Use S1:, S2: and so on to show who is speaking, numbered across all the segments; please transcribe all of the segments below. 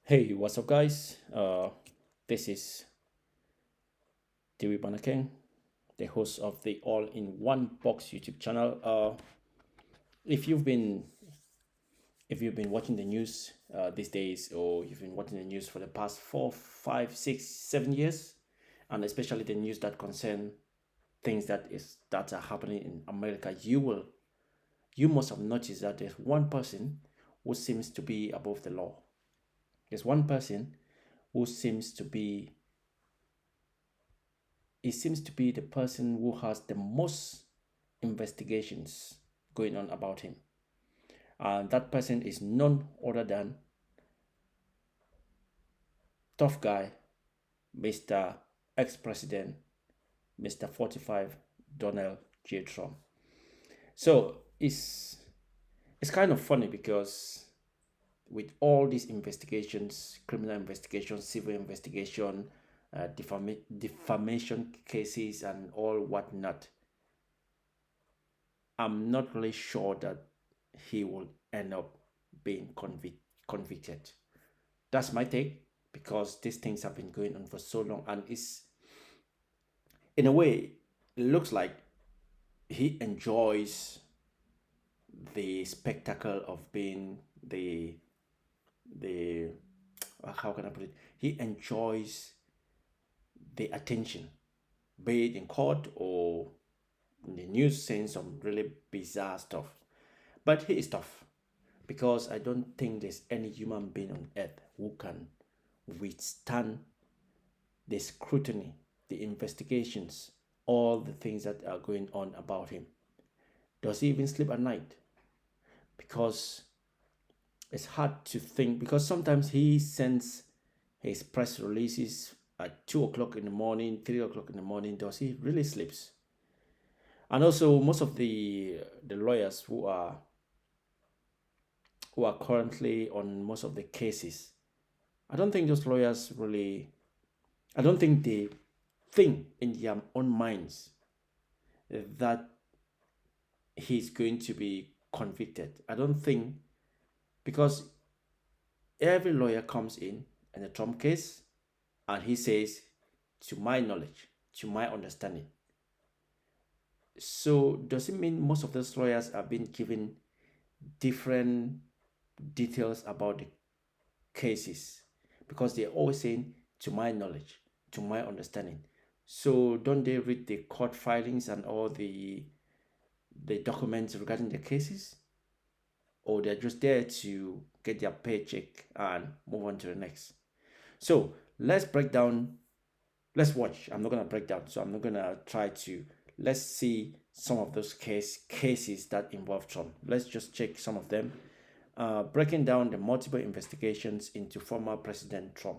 S1: Hey, what's up, guys? This is Dewi Banakeng, the host of the All in One Box YouTube channel. If you've been if you've been watching the news these days, or you've been watching the news for the past 4, 5, 6, 7 years, and especially the news that concern things that are happening in America, you must have noticed that there's one person who seems to be above the law. There's one person who seems to be he seems to be the person who has the most investigations going on about him. And that person is none other than tough guy, Mr. Ex-President, Mr. 45, Donald J. Trump. So it's kind of funny because with all these investigations, criminal investigations, civil investigation, defamation cases, and all whatnot, I'm not really sure that he will end up being convicted. That's my take, because these things have been going on for so long, and it's, in a way, it looks like he enjoys the spectacle of being the how can I put it? He enjoys the attention, be it in court or in the news, saying some really bizarre stuff. But he is tough, because I don't think there's any human being on earth who can withstand the scrutiny, the investigations, all the things that are going on about him. Does he even sleep at night? Because it's hard to think, because sometimes he sends his press releases at 2 o'clock in the morning, 3 o'clock in the morning. Does he really sleeps? And also, most of the lawyers who are currently on most of the cases, I don't think those lawyers really, I don't think they think in their own minds that he's going to be convicted. I don't think, because every lawyer comes in a Trump case and he says, to my knowledge, to my understanding. So does it mean most of those lawyers are being given different details about the cases? Because they're always saying, to my knowledge, to my understanding. So don't they read the court filings and all the documents regarding the cases? Or they're just there to get their paycheck and move on to the next? So let's watch. I'm not going to break down, so I'm not going to try to. Let's see some of those cases that involve Trump. Let's just check some of them, breaking down the multiple investigations into former President Trump.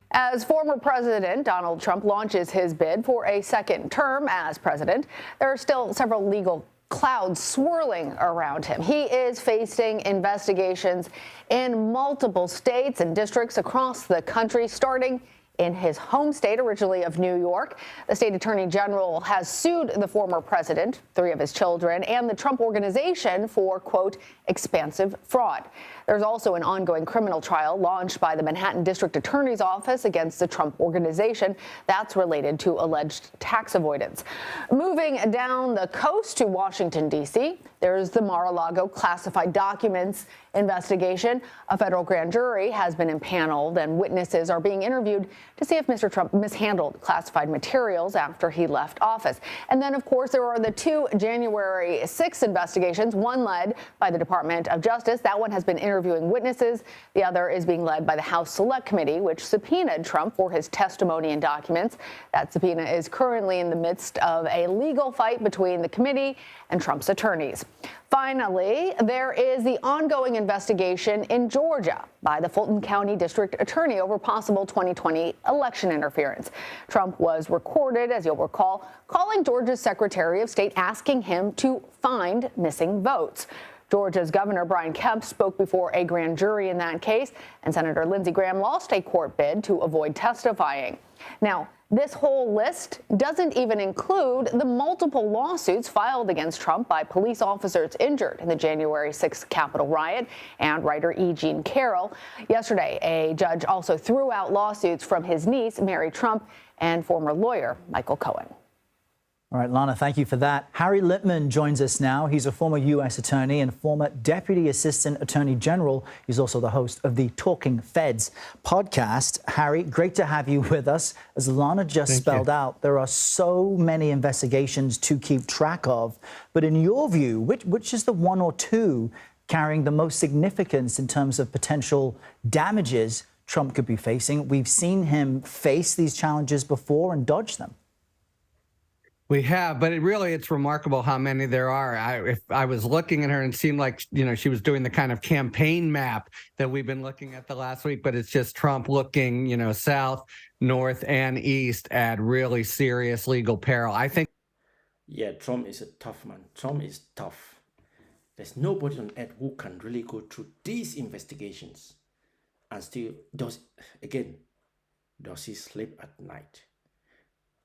S2: As former President Donald Trump launches his bid for a second term as president, there are still several legal clouds swirling around him. He is facing investigations in multiple states and districts across the country, starting in his home state, originally of New York. The state attorney general has sued the former president, 3 of his children, and the Trump organization for, quote, expansive fraud. There's also an ongoing criminal trial launched by the Manhattan District Attorney's Office against the Trump organization that's related to alleged tax avoidance. Moving down the coast to Washington, D.C., there's the Mar-a-Lago classified documents investigation. A federal grand jury has been impaneled, and witnesses are being interviewed to see if Mr. Trump mishandled classified materials after he left office. And then, of course, there are the 2 January 6 investigations, one led by the Department of Justice. That one has been interviewing witnesses. The other is being led by the House Select Committee, which subpoenaed Trump for his testimony and documents. That subpoena is currently in the midst of a legal fight between the committee and Trump's attorneys. Finally, there is the ongoing investigation in Georgia by the Fulton County District Attorney over possible 2020 election interference. Trump was recorded, as you'll recall, calling Georgia's Secretary of State asking him to find missing votes. Georgia's Governor Brian Kemp spoke before a grand jury in that case, and Senator Lindsey Graham lost a court bid to avoid testifying. Now, This whole list doesn't even include the multiple lawsuits filed against Trump by police officers injured in the January 6th Capitol riot and writer E. Jean Carroll. Yesterday, a judge also threw out lawsuits from his niece, Mary Trump, and former lawyer Michael Cohen.
S3: All right, Lana, thank you for that. Harry Littman joins us now. He's a former U.S. attorney and former Deputy Assistant Attorney General. He's also the host of the Talking Feds podcast. Harry, great to have you with us. As Lana just spelled out, there are so many investigations to keep track of. But in your view, which is the one or two carrying the most significance in terms of potential damages Trump could be facing? We've seen him face these challenges before and dodge them.
S4: We have, but it's remarkable how many there are. If I was looking at her and it seemed like, she was doing the kind of campaign map that we've been looking at the last week, but it's just Trump looking, south, north, and east at really serious legal peril. I think.
S1: Yeah, Trump is a tough man. Trump is tough. There's nobody on earth who can really go through these investigations and still does he sleep at night?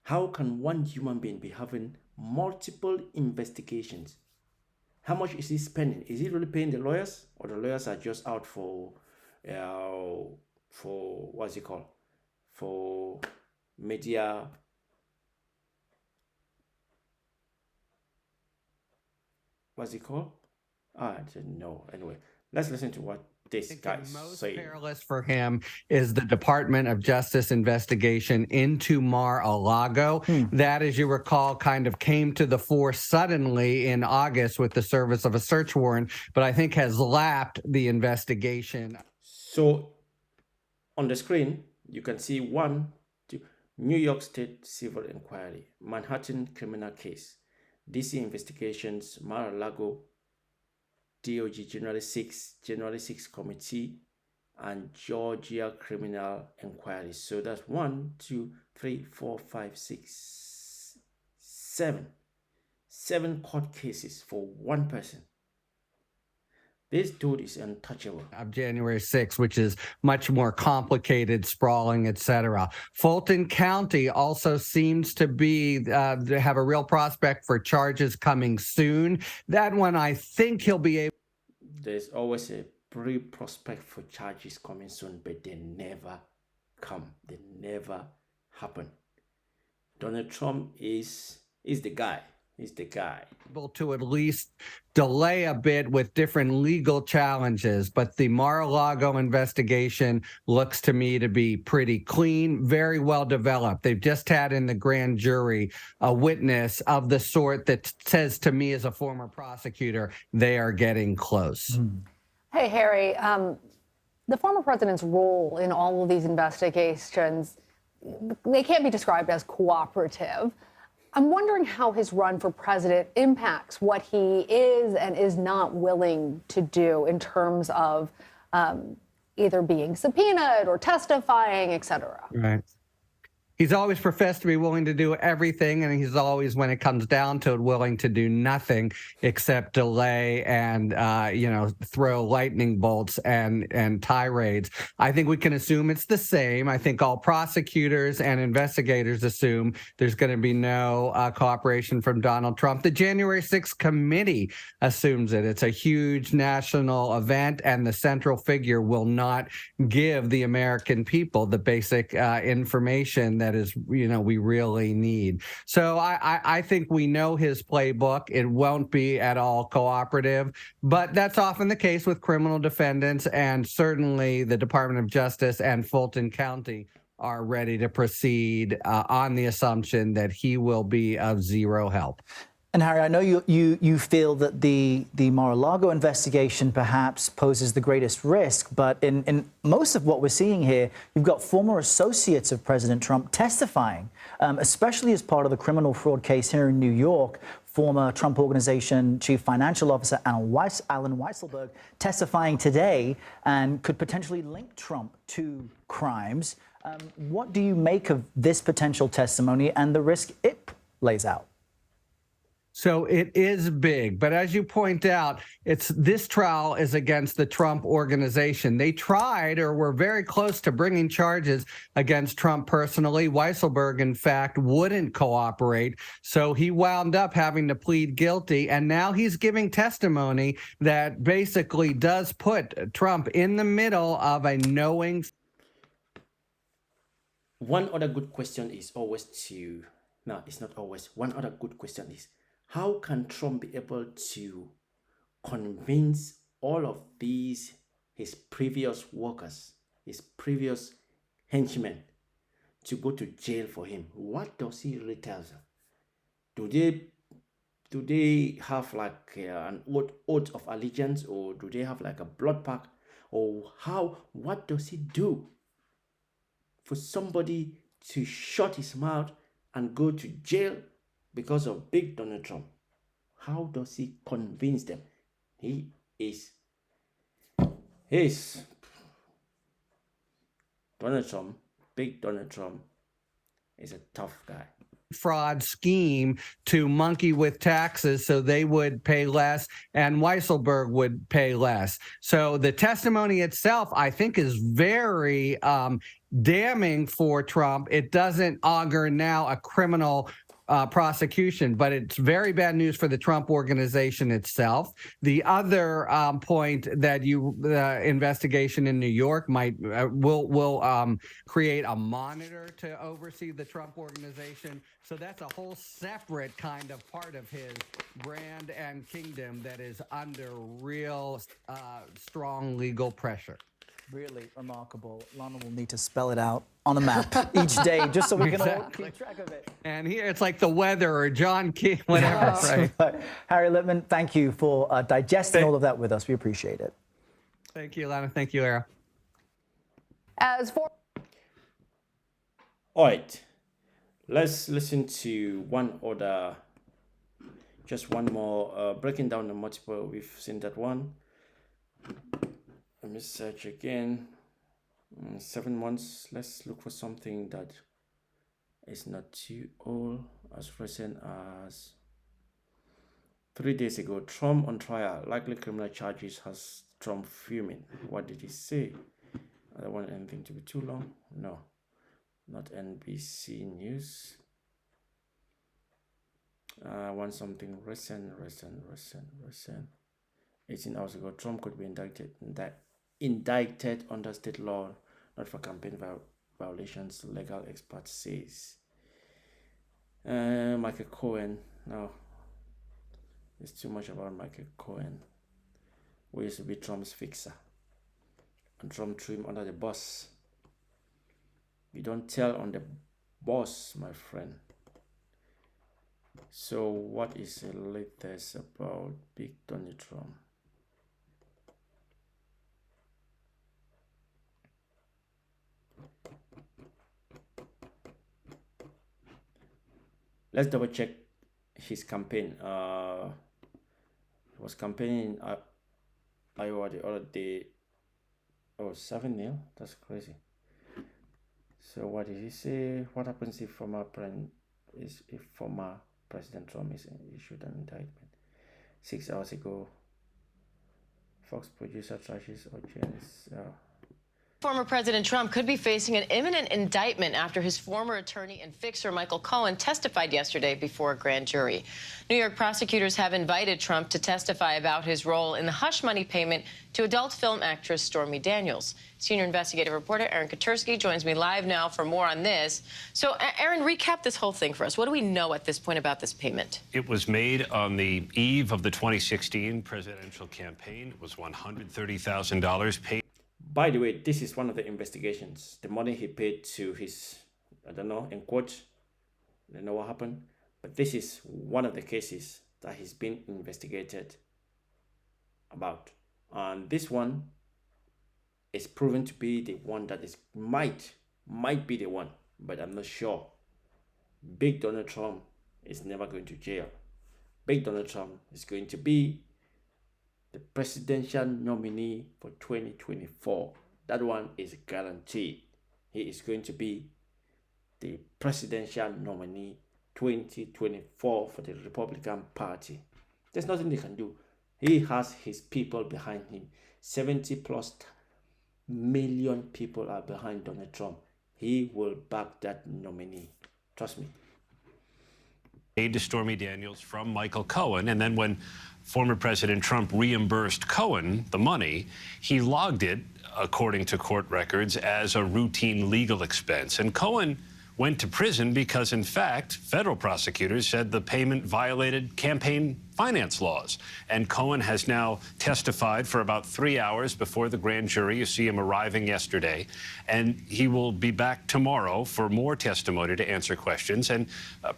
S1: How can one human being be having multiple investigations? How much is he spending? Is he really paying the lawyers, or the lawyers are just out for what's it called? For media. What's it called? I don't know. Anyway, let's listen to what this guy's
S4: most
S1: saying.
S4: perilous for him is the Department of Justice investigation into Mar-a-Lago. That, as you recall, kind of came to the fore suddenly in August with the service of a search warrant, but I think has lapped the investigation.
S1: So on the screen, you can see New York State Civil Inquiry, Manhattan Criminal Case, DC Investigations, Mar-a-Lago, DOJ January 6 Committee, and Georgia Criminal Inquiry. So that's 1, 2, 3, 4, 5, 6, 7. 7 court cases for one person. This dude is untouchable.
S4: Of January 6th, which is much more complicated, sprawling, etc. Fulton County also seems to have a real prospect for charges coming soon. That one, I think he'll be able.
S1: There's always a prospect for charges coming soon, but they never come. They never happen. Donald Trump is the guy. He's the guy.
S4: Able to at least delay a bit with different legal challenges, but the Mar-a-Lago investigation looks to me to be pretty clean, very well developed. They've just had in the grand jury a witness of the sort that says to me as a former prosecutor, they are getting close.
S2: Hey, Harry, the former president's role in all of these investigations, they can't be described as cooperative. I'm wondering how his run for president impacts what he is and is not willing to do in terms of either being subpoenaed or testifying, et cetera.
S4: Right. He's always professed to be willing to do everything, and he's always, when it comes down to it, willing to do nothing except delay and, throw lightning bolts and tirades. I think we can assume it's the same. I think all prosecutors and investigators assume there's going to be no cooperation from Donald Trump. The January 6th committee assumes it. It's a huge national event, and the central figure will not give the American people the basic information that is, we really need. So I think we know his playbook. It won't be at all cooperative, but that's often the case with criminal defendants, and certainly the Department of Justice and Fulton County are ready to proceed on the assumption that he will be of zero help.
S3: And Harry, I know you feel that the Mar-a-Lago investigation perhaps poses the greatest risk, but in most of what we're seeing here, you've got former associates of President Trump testifying, especially as part of the criminal fraud case here in New York. Former Trump Organization Chief Financial Officer Alan Weisselberg testifying today and could potentially link Trump to crimes. What do you make of this potential testimony and the risk it lays out?
S4: So it is big, but as you point out, this trial is against the Trump organization. They tried or were very close to bringing charges against Trump personally. Weisselberg, in fact, wouldn't cooperate, so he wound up having to plead guilty, and now he's giving testimony that basically does put Trump in the middle of a knowing.
S1: One other good question is always no, it's not always. One other good question is, how can Trump be able to convince all of these, his previous workers, his previous henchmen, to go to jail for him? What does he really tell them? Do they have like an oath of allegiance, or do they have like a blood pact, or what does he do for somebody to shut his mouth and go to jail because of big Donald Trump? How does he convince them? He's Donald Trump, big Donald Trump, is a tough guy.
S4: Fraud scheme to monkey with taxes so they would pay less and Weisselberg would pay less. So the testimony itself, I think, is very damning for Trump. It doesn't augur now a criminal prosecution, but it's very bad news for the Trump organization itself. The other point that investigation in New York will create a monitor to oversee the Trump organization. So that's a whole separate kind of part of his brand and kingdom that is under real strong legal pressure.
S3: Really remarkable. Lana will need to spell it out on a map each day just so we can all keep track of it.
S4: And here it's like the weather or John King, whatever. Right?
S3: Harry Littman, thank you for digesting all of that with us. We appreciate it.
S4: Thank you, Lana. Thank you, Era.
S1: All right, let's listen to one more, breaking down the multiple. We've seen that one. Let me search again. 7 months. Let's look for something that is not too old, as recent as 3 days ago. Trump on trial, likely criminal charges, has Trump fuming. What did he say? I don't want anything to be too long. No, not NBC News. I want something recent. 18 hours ago, Trump could be indicted under state law, not for campaign violations, legal expert says. Michael Cohen. No, it's too much about Michael Cohen, who used to be Trump's fixer, and Trump threw him under the bus. You don't tell on the boss, my friend. So what is the latest about big Donald Trump? Let's double check his campaign. He was campaigning in Iowa the other day. Oh, 7-0? That's crazy. So what did he say? What happens if former President Trump is issued an indictment? 6 hours ago, Fox producer trashes or James.
S5: Former President Trump could be facing an imminent indictment after his former attorney and fixer Michael Cohen testified yesterday before a grand jury. New York prosecutors have invited Trump to testify about his role in the hush money payment to adult film actress Stormy Daniels. Senior investigative reporter Aaron Kutursky joins me live now for more on this. So, Aaron, recap this whole thing for us. What do we know at this point about this payment?
S6: It was made on the eve of the 2016 presidential campaign. It was $130,000 paid.
S1: By the way, this is one of the investigations. The money he paid to his, I don't know, in quotes, I don't know what happened, but this is one of the cases that he's been investigated about. And this one is proven to be the one that is might be the one, but I'm not sure. Big Donald Trump is never going to jail. Big Donald Trump is going to be the presidential nominee for 2024. That one is guaranteed. He is going to be the presidential nominee 2024 for the Republican Party. There's nothing they can do. He has his people behind him. 70 plus million people are behind Donald Trump. He will back that nominee. Trust me.
S6: Aid to Stormy Daniels from Michael Cohen, and then when former President Trump reimbursed Cohen the money, he logged it, according to court records, as a routine legal expense. And Cohen went to prison because, in fact, federal prosecutors said the payment violated campaign finance laws. And Cohen has now testified for about 3 hours before the grand jury. You see him arriving yesterday. And he will be back tomorrow for more testimony to answer questions. And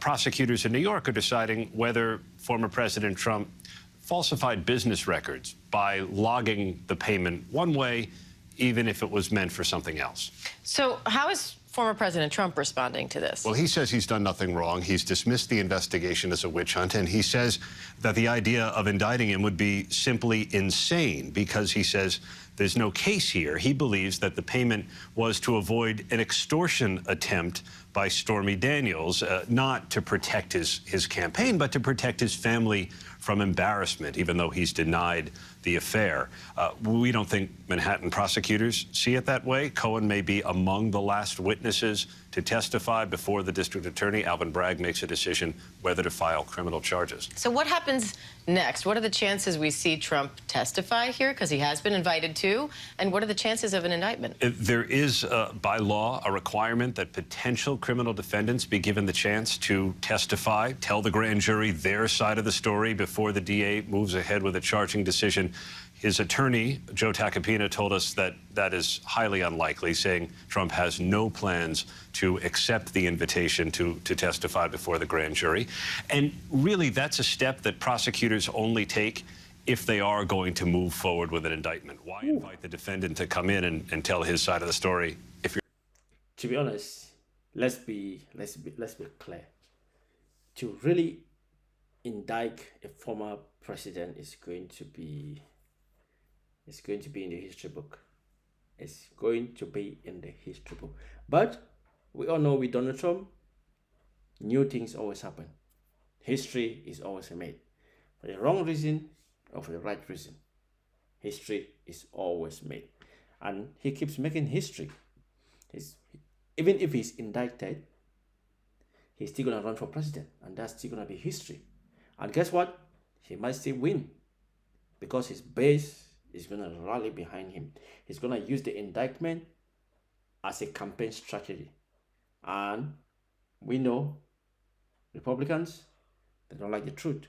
S6: prosecutors in New York are deciding whether former President Trump falsified business records by logging the payment one way, even if it was meant for something else.
S5: So how is former President Trump responding to this?
S6: Well, he says he's done nothing wrong. He's dismissed the investigation as a witch hunt, and he says that the idea of indicting him would be simply insane because he says there's no case here. He believes that the payment was to avoid an extortion attempt by Stormy Daniels, not to protect his campaign, but to protect his family from embarrassment, even though he's denied the affair. We don't think Manhattan prosecutors see it that way. Cohen may be among the last witnesses to testify before the district attorney, Alvin Bragg, makes a decision whether to file criminal charges.
S5: So what happens next? What are the chances we see Trump testify here, because he has been invited to? And what are the chances of an indictment?
S6: There is, by law, a requirement that potential criminal defendants be given the chance to testify, tell the grand jury their side of the story before the DA moves ahead with a charging decision. His attorney, Joe Tacopina, told us that that is highly unlikely, saying Trump has no plans to accept the invitation to testify before the grand jury. And really, that's a step that prosecutors only take if they are going to move forward with an indictment. Why invite the defendant to come in and tell his side of the story if you're...
S1: To be honest, let's be clear. To really indict a former president is going to be in the history book. It's going to be in the history book. But we all know with Donald Trump, new things always happen. History is always made. For the wrong reason or for the right reason. History is always made. And he keeps making history. Even if he's indicted, he's still going to run for president. And that's still going to be history. And guess what? He might still win. Because his base is going to rally behind him. He's going to use the indictment as a campaign strategy. And we know Republicans, they don't like the truth.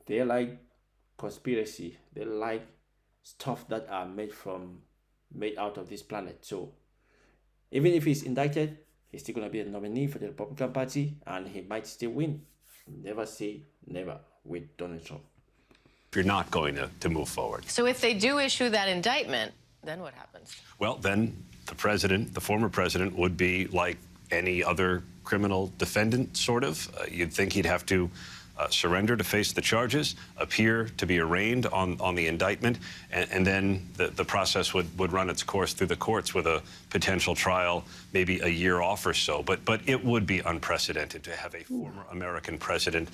S1: They like conspiracy. They like stuff that are made out of this planet. So even if he's indicted, he's still going to be a nominee for the Republican Party, and he might still win. Never say never with Donald Trump.
S6: You're not going to move forward.
S5: So if they do issue that indictment, then what happens?
S6: Well, then the former president, would be like any other criminal defendant, sort of. You'd think he'd have to surrender to face the charges, appear to be arraigned on the indictment, and then the process would run its course through the courts with a potential trial, maybe a year off or so. But it would be unprecedented to have a former American president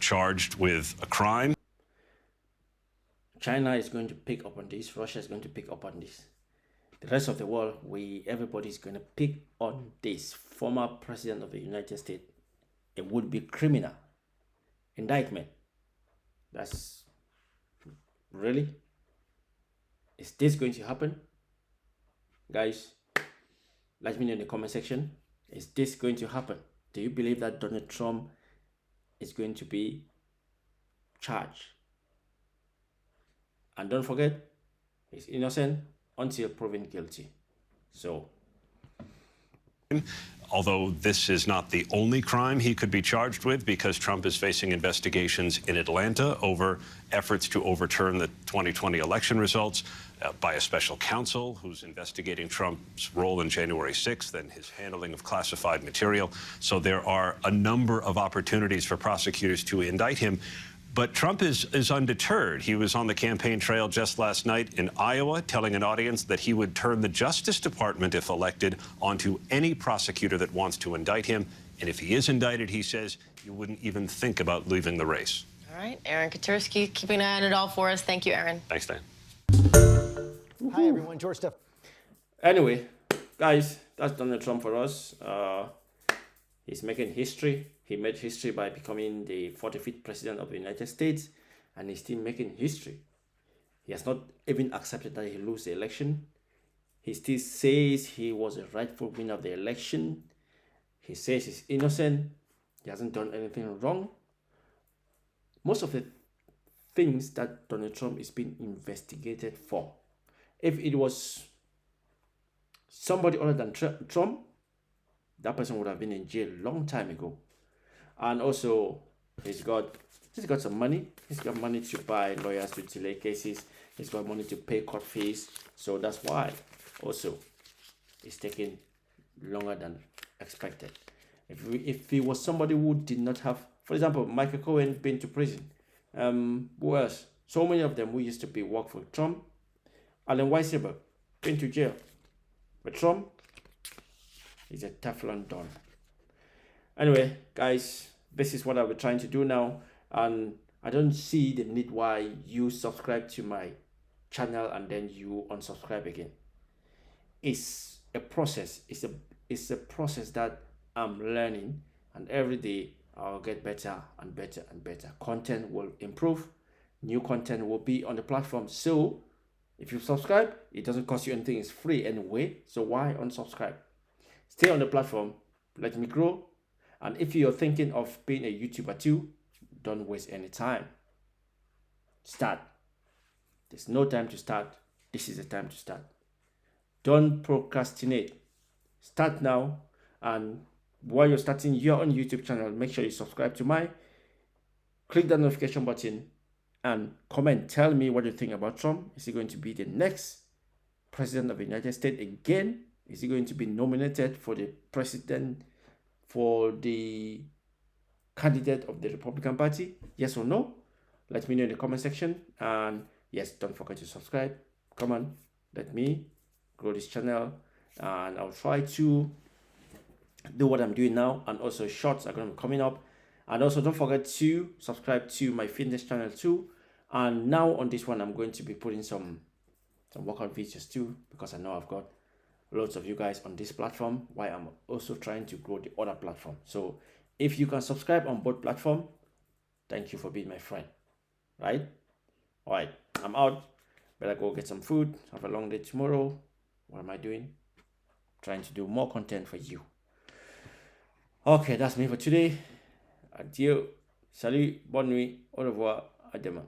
S6: charged with a crime.
S1: China is going to pick up on this. Russia is going to pick up on this. The rest of the world, everybody is going to pick on this. Former president of the United States, a would-be criminal. Indictment. That's really? Is this going to happen? Guys, let me know in the comment section. Is this going to happen? Do you believe that Donald Trump is going to be charged? And don't forget, he's innocent until proven guilty. So,
S6: although this is not the only crime he could be charged with, because Trump is facing investigations in Atlanta over efforts to overturn the 2020 election results by a special counsel who's investigating Trump's role in January 6th and his handling of classified material. So there are a number of opportunities for prosecutors to indict him. But Trump is undeterred. He was on the campaign trail just last night in Iowa, telling an audience that he would turn the Justice Department, if elected, onto any prosecutor that wants to indict him And if he is indicted, he says, you wouldn't even think about leaving the race.
S5: All right, Aaron Kutursky, keeping an eye on it all for us. Thank you, Aaron.
S6: Thanks, Dan.
S7: Hi, everyone. George Steph.
S1: Anyway, guys, that's Donald Trump for us. He's making history. He made history by becoming the 45th president of the United States, and he's still making history. He has not even accepted that he lost the election. He still says he was a rightful winner of the election. He says he's innocent. He hasn't done anything wrong. Most of the things that Donald Trump is being investigated for, if it was somebody other than Trump, that person would have been in jail a long time ago. And also, he's got some money. He's got money to buy lawyers to delay cases. He's got money to pay court fees. So that's why also it's taking longer than expected. If he was somebody who did not have, for example, Michael Cohen been to prison. Who else? So many of them who used to work for Trump. Alan Weisselberg been to jail. But Trump is a Teflon Don. Anyway, guys, this is what I'll be trying to do now. And I don't see the need why you subscribe to my channel and then you unsubscribe again. It's a process. It's a process that I'm learning, and every day I'll get better and better and better. Content will improve. New content will be on the platform. So if you subscribe, it doesn't cost you anything. It's free anyway. So why unsubscribe? Stay on the platform. Let me grow. And if you're thinking of being a YouTuber too, don't waste any time. Start. There's no time to start. This is the time to start. Don't procrastinate. Start now. And while you're starting your own YouTube channel, make sure you subscribe to mine. Click the notification button and comment. Tell me what you think about Trump. Is he going to be the next president of the United States again? Is he going to be nominated for the president, for the candidate of the Republican Party? Yes or no? Let me know in the comment section. And yes, don't forget to subscribe. Come on, let me grow this channel. And I'll try to do what I'm doing now, and also shorts are going to be coming up. And also don't forget to subscribe to my fitness channel too. And now on this one, I'm going to be putting some workout videos too, because I know I've got lots of you guys on this platform, while I'm also trying to grow the other platform. So if you can subscribe on both platforms, thank you for being my friend. Right? All right, I'm out. Better go get some food. Have a long day tomorrow. What am I doing? Trying to do more content for you. Okay, that's me for today. Adieu. Salut. Bonne nuit. Au revoir. À demain.